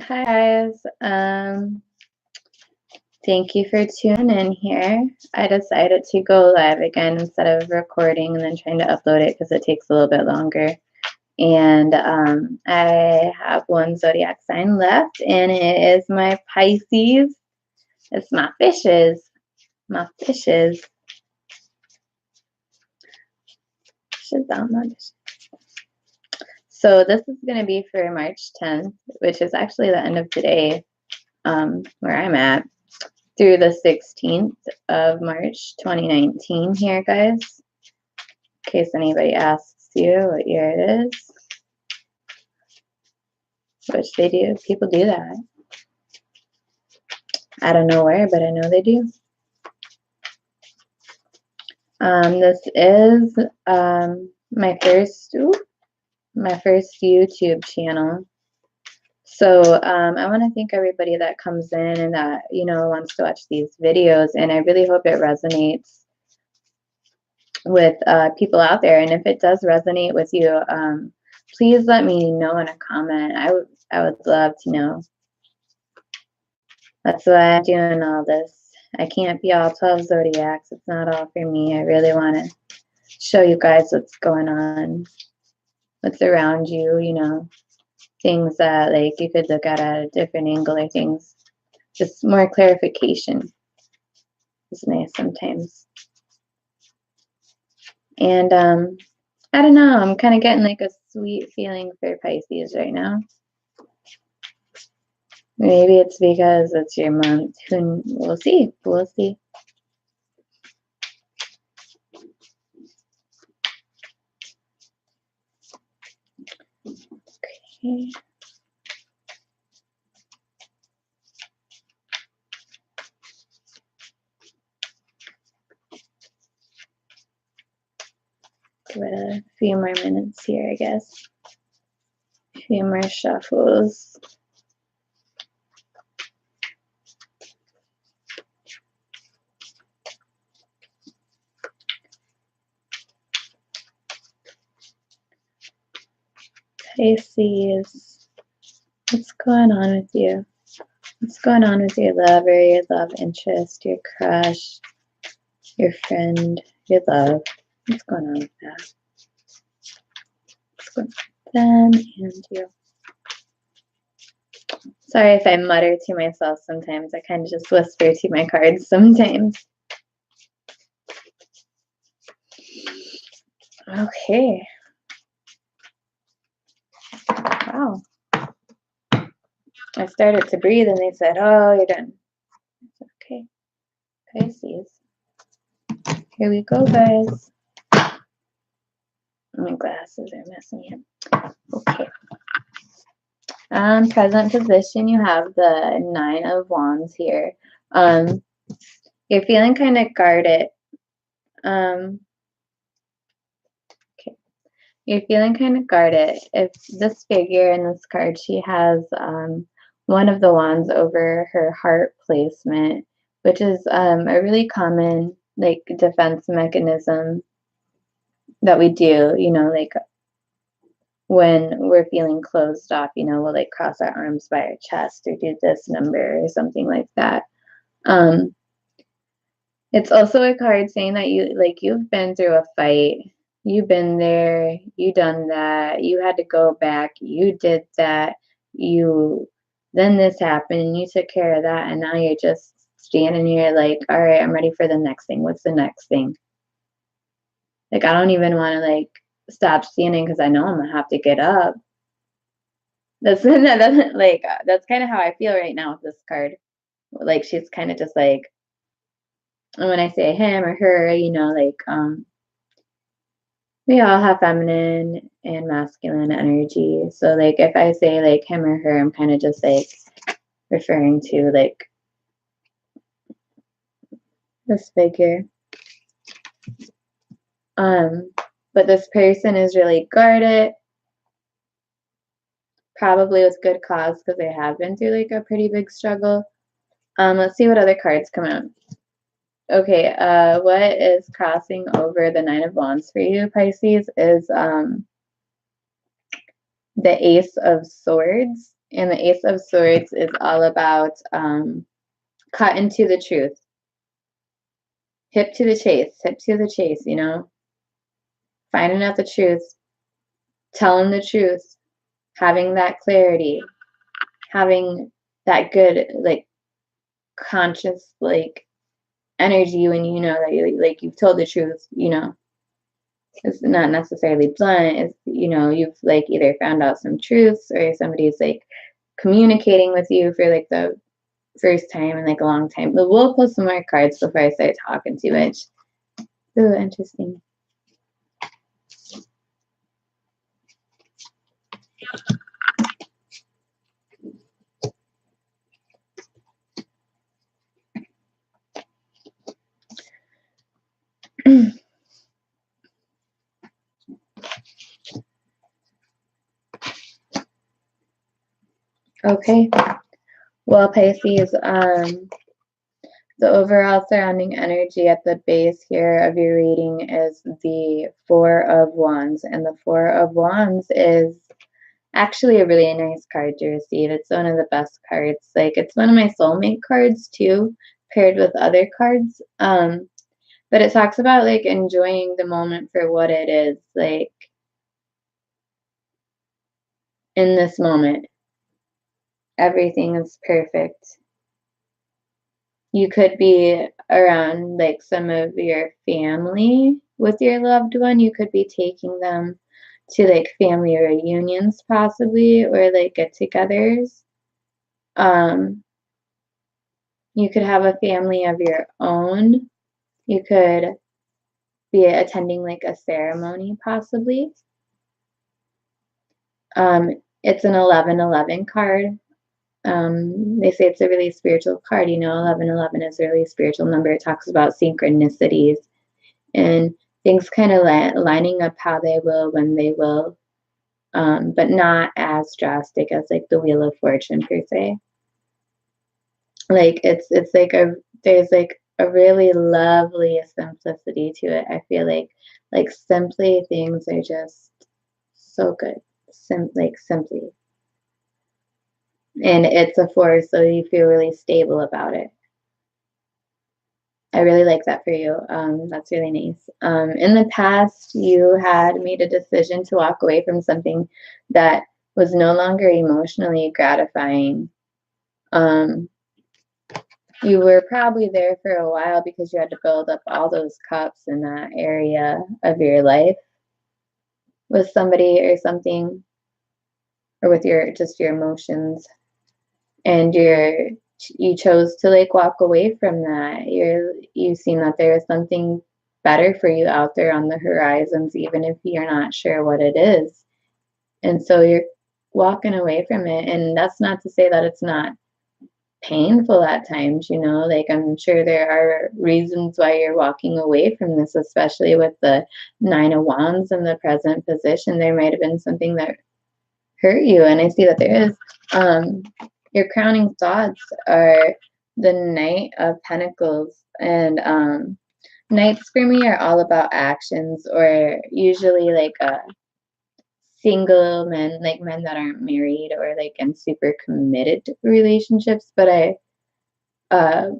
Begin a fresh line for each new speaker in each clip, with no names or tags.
Hi guys. Thank you for tuning in here. I decided to go live again instead of recording and then trying to upload it because it takes a little bit longer. And I have one zodiac sign left, and it is my Pisces. It's my fishes. My fishes. Fishes on my fishes. So this is going to be for March 10th, which is actually the end of today, where I'm at, through the 16th of March 2019 here, guys. In case anybody asks you what year it is. Which they do. People do that. I don't know where, but I know they do. This is my first YouTube channel. So I want to thank everybody that comes in and that, wants to watch these videos. And I really hope it resonates with people out there. And if it does resonate with you, please let me know in a comment. I would love to know. That's why I'm doing all this. I can't be all 12 zodiacs. It's not all for me. I really want to show you guys what's going on, what's around you, things that like you could look at a different angle or things. Just more clarification is nice sometimes. And I don't know, I'm kind of getting like a sweet feeling for Pisces right now. Maybe it's because it's your month. We'll see. We'll see. Okay. Give it a few more minutes here, I guess. A few more shuffles. Pisces, what's going on with you? What's going on with your lover, your love interest, your crush, your friend, your love? What's going on with that? What's going on with them and you? Sorry if I mutter to myself sometimes. I kind of just whisper to my cards sometimes. Okay. Wow. I started to breathe and they said, oh, you're done. Okay. Pisces. Here we go, guys. My glasses are messing up. Okay. Present position, you have the 9 of Wands here. You're feeling kind of guarded. Okay. You're feeling kind of guarded. If this figure in this card, she has one of the wands over her heart placement, which is a really common like defense mechanism that we do, like when we're feeling closed off, we'll like cross our arms by our chest or do this number or something like that. It's also a card saying that you've been through a fight. You've been there, you done that, you had to go back, you did that, then this happened and you took care of that, and now you're just standing here like, all right, I'm ready for the next thing. What's the next thing? Like, I don't even want to like stop standing because I know I'm gonna have to get up. That's kind of how I feel right now with this card. Like, she's kind of just like, and when I say him or her, we all have feminine and masculine energy. So like if I say like him or her, I'm kind of just like referring to like this figure. But this person is really guarded, probably with good cause because they have been through like a pretty big struggle. Let's see what other cards come out. Okay, what is crossing over the 9 of Wands for you, Pisces, is the Ace of Swords. And the Ace of Swords is all about cut into the truth. Hip to the chase, you know? Finding out the truth, telling the truth, having that clarity, having that good, like, conscious, like, energy when you know that you've told the truth, you know? It's not necessarily blunt, it's, you know, you've, like, either found out some truths or somebody's, like, communicating with you for, like, the first time in, like, a long time. But we'll pull some more cards before I start talking too much. Ooh, interesting. Okay. Well, Pisces, the overall surrounding energy at the base here of your reading is the Four of Wands. And the Four of Wands is actually a really nice card to receive. It's one of the best cards. Like, it's one of my soulmate cards too, paired with other cards. But it talks about, like, enjoying the moment for what it is, like, in this moment. Everything is perfect. You could be around, like, some of your family with your loved one. You could be taking them to, like, family reunions possibly, or, like, get-togethers. You could have a family of your own. You could be attending, like, a ceremony possibly. It's an 1111 card. They say it's a really spiritual card. You know, 1111 is a really spiritual number. It talks about synchronicities and things kind of lining up how they will when they will, but not as drastic as, like, the Wheel of Fortune per se. Like, it's like there's, like, a really lovely simplicity to it. I feel like simply things are just so good. Simply. And it's a force, so you feel really stable about it. I really like that for you. That's really nice. In the past, you had made a decision to walk away from something that was no longer emotionally gratifying. Um, you were probably there for a while because you had to build up all those cups in that area of your life with somebody or something, or with your emotions, and you chose to, like, walk away from that. You've seen that there is something better for you out there on the horizons, even if you're not sure what it is. And so you're walking away from it. And that's not to say that it's not painful at times, you know, like, I'm sure there are reasons why you're walking away from this, especially with the Nine of Wands in the present position. There might have been something that hurt you, and I see that there is. Your crowning thoughts are the Knight of Pentacles, and knights for me are all about actions, or usually, like, single men, like men that aren't married or, like, in super committed relationships. But I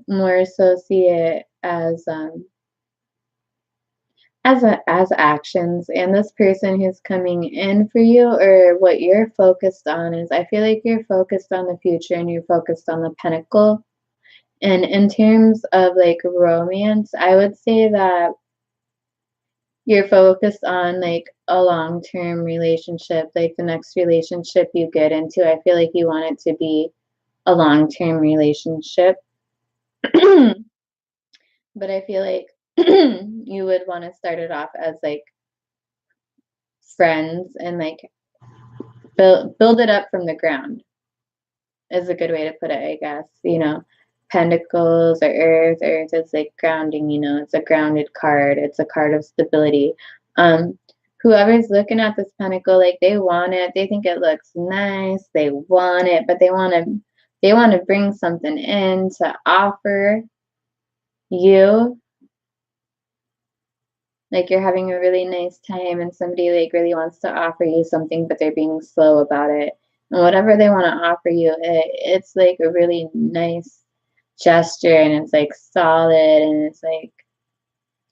more so see it as actions. And this person who's coming in for you, or what you're focused on, is, I feel like you're focused on the future and you're focused on the pinnacle. And in terms of, like, romance, I would say that you're focused on, like, a long-term relationship. Like, the next relationship you get into, I feel like you want it to be a long-term relationship. But I feel like you would want to start it off as, like, friends, and, like, build it up from the ground is a good way to put it, I guess. You know, pentacles or earth is, like, grounding, you know, it's a grounded card. It's a card of stability. Whoever's looking at this pentacle, like, they want it, they think it looks nice, they want it, but they want to bring something in to offer you. Like, you're having a really nice time and somebody, like, really wants to offer you something, but they're being slow about it. And whatever they want to offer you, it's like a really nice gesture, and it's like solid, and it's like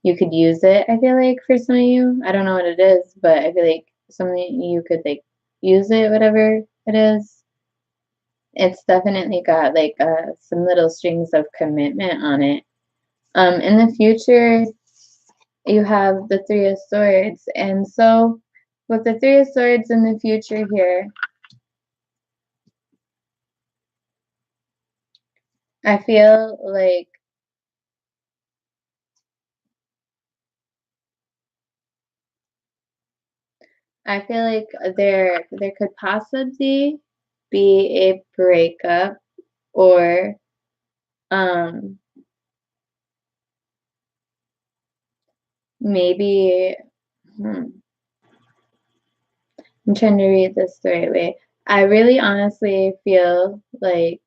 you could use it, I feel like, for some of you. I don't know what it is, but I feel like something you could like use it, whatever it is. It's definitely got like some little strings of commitment on it. In the future, you have the Three of Swords. And so with the Three of Swords in the future here, I feel like there could possibly be a breakup, or um maybe I'm trying to read this the right way. I really honestly feel like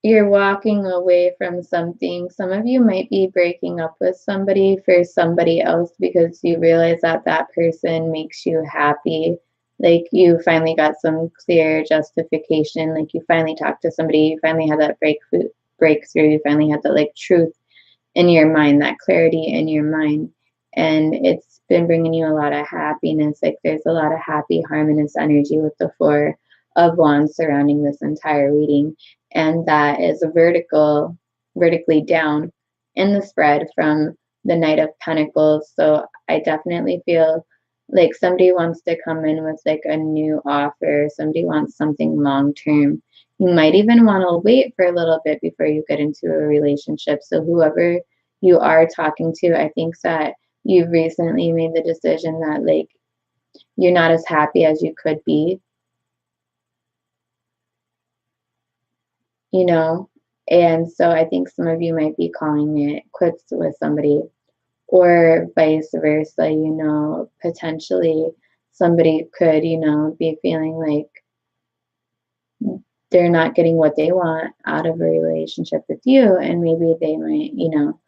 you're walking away from something. Some of you might be breaking up with somebody for somebody else because you realize that that person makes you happy. Like you finally got some clear justification. Like you finally talked to somebody, you finally had that breakthrough, you finally had that like truth in your mind, that clarity in your mind. And it's been bringing you a lot of happiness. Like there's a lot of happy, harmonious energy with the Four of Wands surrounding this entire reading. And that is vertically down in the spread from the Knight of Pentacles. So I definitely feel like somebody wants to come in with like a new offer. Somebody wants something long term. You might even want to wait for a little bit before you get into a relationship. So whoever you are talking to, I think that you've recently made the decision that like you're not as happy as you could be, you know? And so I think some of you might be calling it quits with somebody, or vice versa, you know, potentially somebody could, you know, be feeling like they're not getting what they want out of a relationship with you, and maybe they might, you know,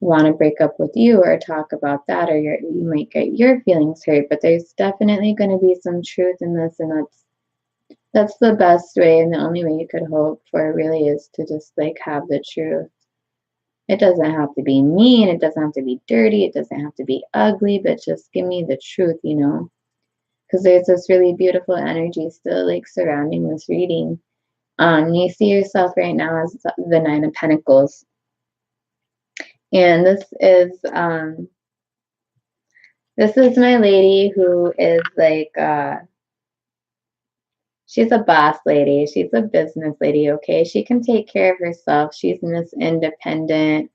want to break up with you or talk about that, or you might get your feelings hurt. But there's definitely going to be some truth in this, and that's the best way, and the only way you could hope for really is to just like have the truth. It doesn't have to be mean, it doesn't have to be dirty, it doesn't have to be ugly, but just give me the truth, you know, because there's this really beautiful energy still like surrounding this reading. You see yourself right now as the Nine of Pentacles, and this is my lady who is like she's a boss lady, she's a business lady. Okay, she can take care of herself, she's Miss Independent.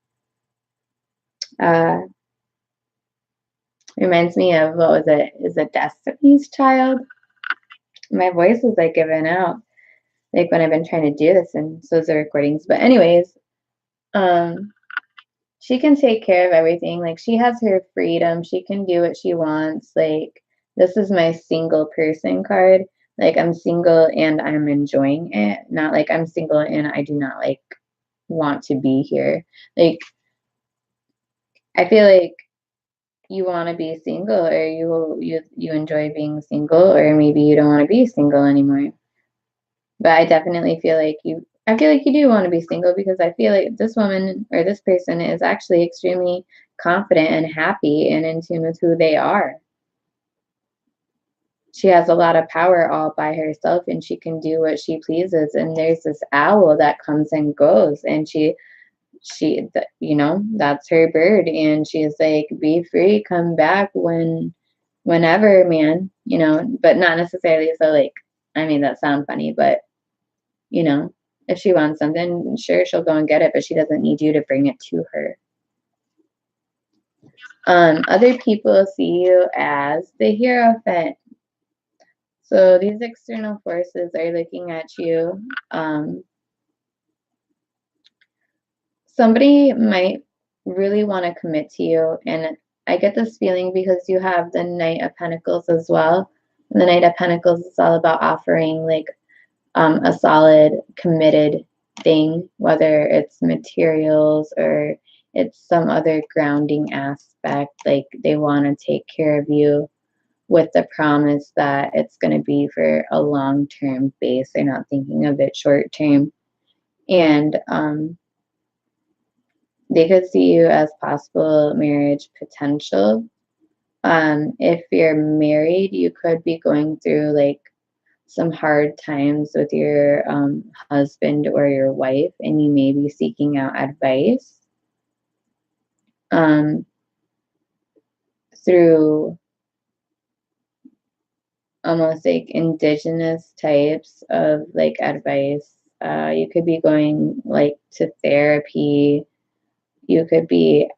Reminds me of, what was it, is it Destiny's Child? My voice is like giving out like when I've been trying to do this, and so is the recordings. But anyways, she can take care of everything. Like she has her freedom, she can do what she wants. Like this is my single person card. Like I'm single and I'm enjoying it, not like I'm single and I do not like want to be here. Like I feel like you want to be single, or you enjoy being single, or maybe you don't want to be single anymore. But I definitely feel like I feel like you do want to be single, because I feel like this woman or this person is actually extremely confident and happy and in tune with who they are. She has a lot of power all by herself, and she can do what she pleases. And there's this owl that comes and goes, and you know, that's her bird, and she's like, be free, come back whenever, man, you know, but not necessarily so like, I mean, that sounds funny, but you know, if she wants something, sure, she'll go and get it, but she doesn't need you to bring it to her. Other people see you as the Hierophant. So these external forces are looking at you. Somebody might really want to commit to you, and I get this feeling because you have the Knight of Pentacles as well. And the Knight of Pentacles is all about offering like a solid, committed thing, whether it's materials or it's some other grounding aspect. Like they want to take care of you with the promise that it's going to be for a long-term base. They're not thinking of it short-term. And they could see you as possible marriage potential. If you're married, you could be going through like some hard times with your husband or your wife, and you may be seeking out advice through almost like indigenous types of like advice. You could be going like to therapy. You could be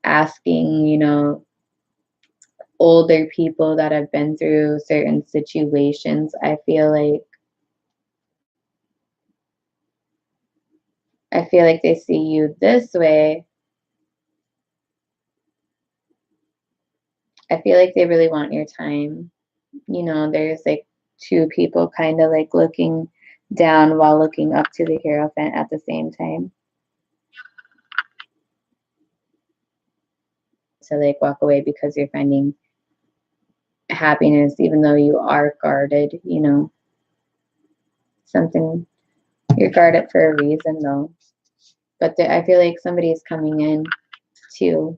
asking, you know, older people that have been through certain situations. I feel like they see you this way. I feel like they really want your time. You know, there's like two people kind of like looking down while looking up to the Hierophant at the same time. To like walk away because you're finding happiness even though you are guarded, you know. Something, you're guarded for a reason though. But I feel like somebody's coming in to,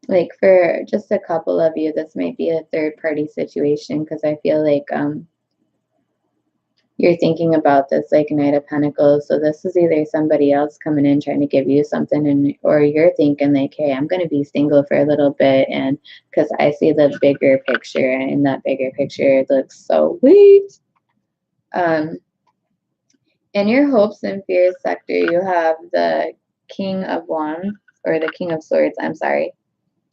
like, for just a couple of you, this might be a third party situation, because I feel like you're thinking about this like Knight of Pentacles. So this is either somebody else coming in trying to give you something, and or you're thinking like, hey, I'm going to be single for a little bit, and because I see the bigger picture, and that bigger picture looks so sweet. In your hopes and fears sector, you have the King of Wands, or the King of Swords, I'm sorry,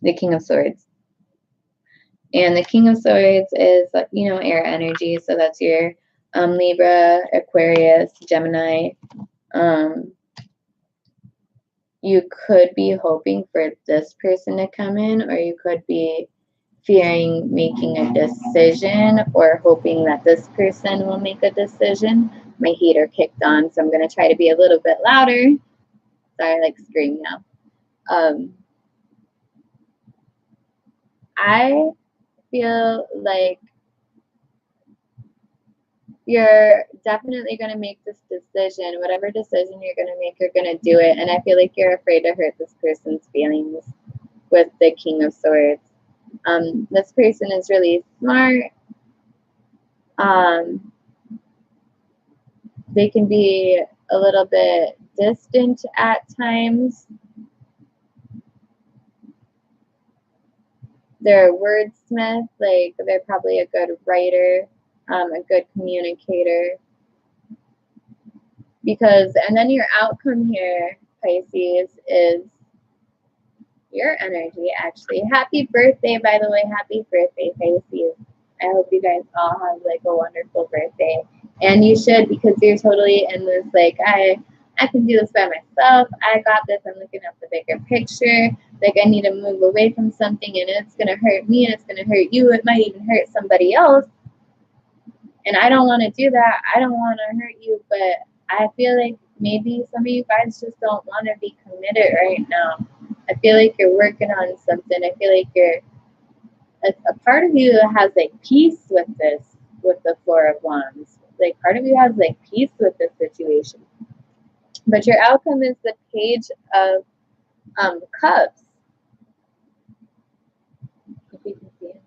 the King of Swords. And the King of Swords is, you know, air energy. So that's your Libra, Aquarius, Gemini. You could be hoping for this person to come in, or you could be fearing making a decision, or hoping that this person will make a decision. My heater kicked on, so I'm going to try to be a little bit louder. Sorry, I like scream now. I feel like you're definitely going to make this decision. Whatever decision you're going to make, you're going to do it. And I feel like you're afraid to hurt this person's feelings with the King of Swords. This person is really smart. They can be a little bit distant at times. They're a wordsmith, like they're probably a good writer, a good communicator. Because, and then your outcome here, Pisces, is your energy, actually. Happy birthday, by the way. Happy birthday, Pisces. I hope you guys all have like a wonderful birthday. And you should, because you're totally in this, like, I can do this by myself. I got this. I'm looking at the bigger picture. Like, I need to move away from something, and it's going to hurt me, and it's going to hurt you. It might even hurt somebody else. And I don't want to do that. I don't want to hurt you, but I feel like maybe some of you guys just don't want to be committed right now. I feel like you're working on something. I feel like a part of you has like peace with this, with the Four of Wands. Like, part of you has like peace with this situation. But your outcome is the Page of Cups. If you can see him.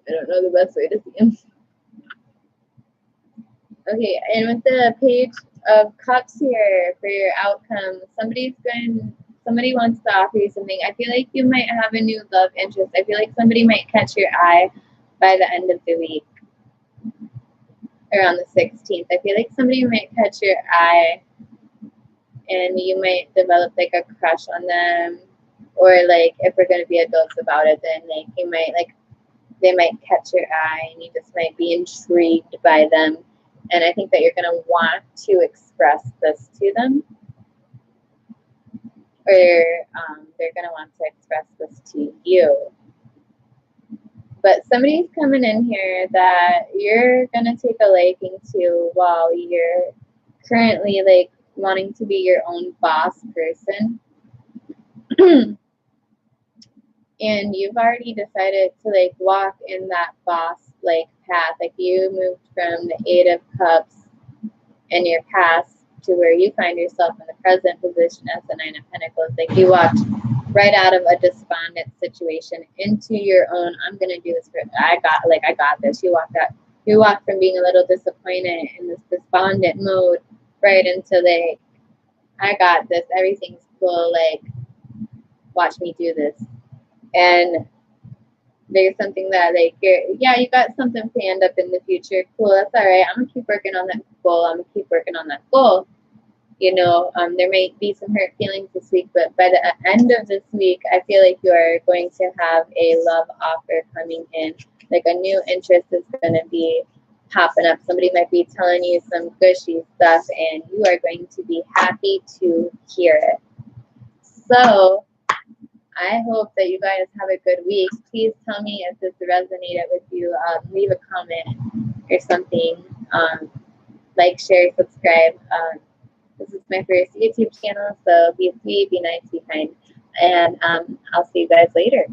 I don't know the best way to see him. Okay, and with the Page of Cups here for your outcome, somebody wants to offer you something. I feel like you might have a new love interest. I feel like somebody might catch your eye by the end of the week, around the 16th. I feel like somebody might catch your eye, and you might develop like a crush on them, or like, if we're going to be adults about it, then like you might like, they might catch your eye, and you just might be intrigued by them. And I think that you're going to want to express this to them, or they're going to want to express this to you. But somebody's coming in here that you're going to take a liking to while you're currently like wanting to be your own boss person. and you've already decided to like walk in that boss like path. Like you moved from the Eight of Cups in your past to where you find yourself in the present position as the Nine of Pentacles. Like you walked right out of a despondent situation into your own, I'm gonna do this for I got this. You walked from being a little disappointed in this despondent mode right into like, I got this, everything's cool, like watch me do this. And there's something that like you got something planned up in the future. Cool, that's all right. I'm gonna keep working on that goal. I'm gonna keep working on that goal. You know, there might be some hurt feelings this week, but by the end of this week, I feel like you are going to have a love offer coming in. Like a new interest is going to be popping up. Somebody might be telling you some gushy stuff, and you are going to be happy to hear it. So I hope that you guys have a good week. Please tell me if this resonated with you. Leave a comment or something. Like, share, subscribe. This is my first YouTube channel, so be sweet, be nice, be kind. And I'll see you guys later.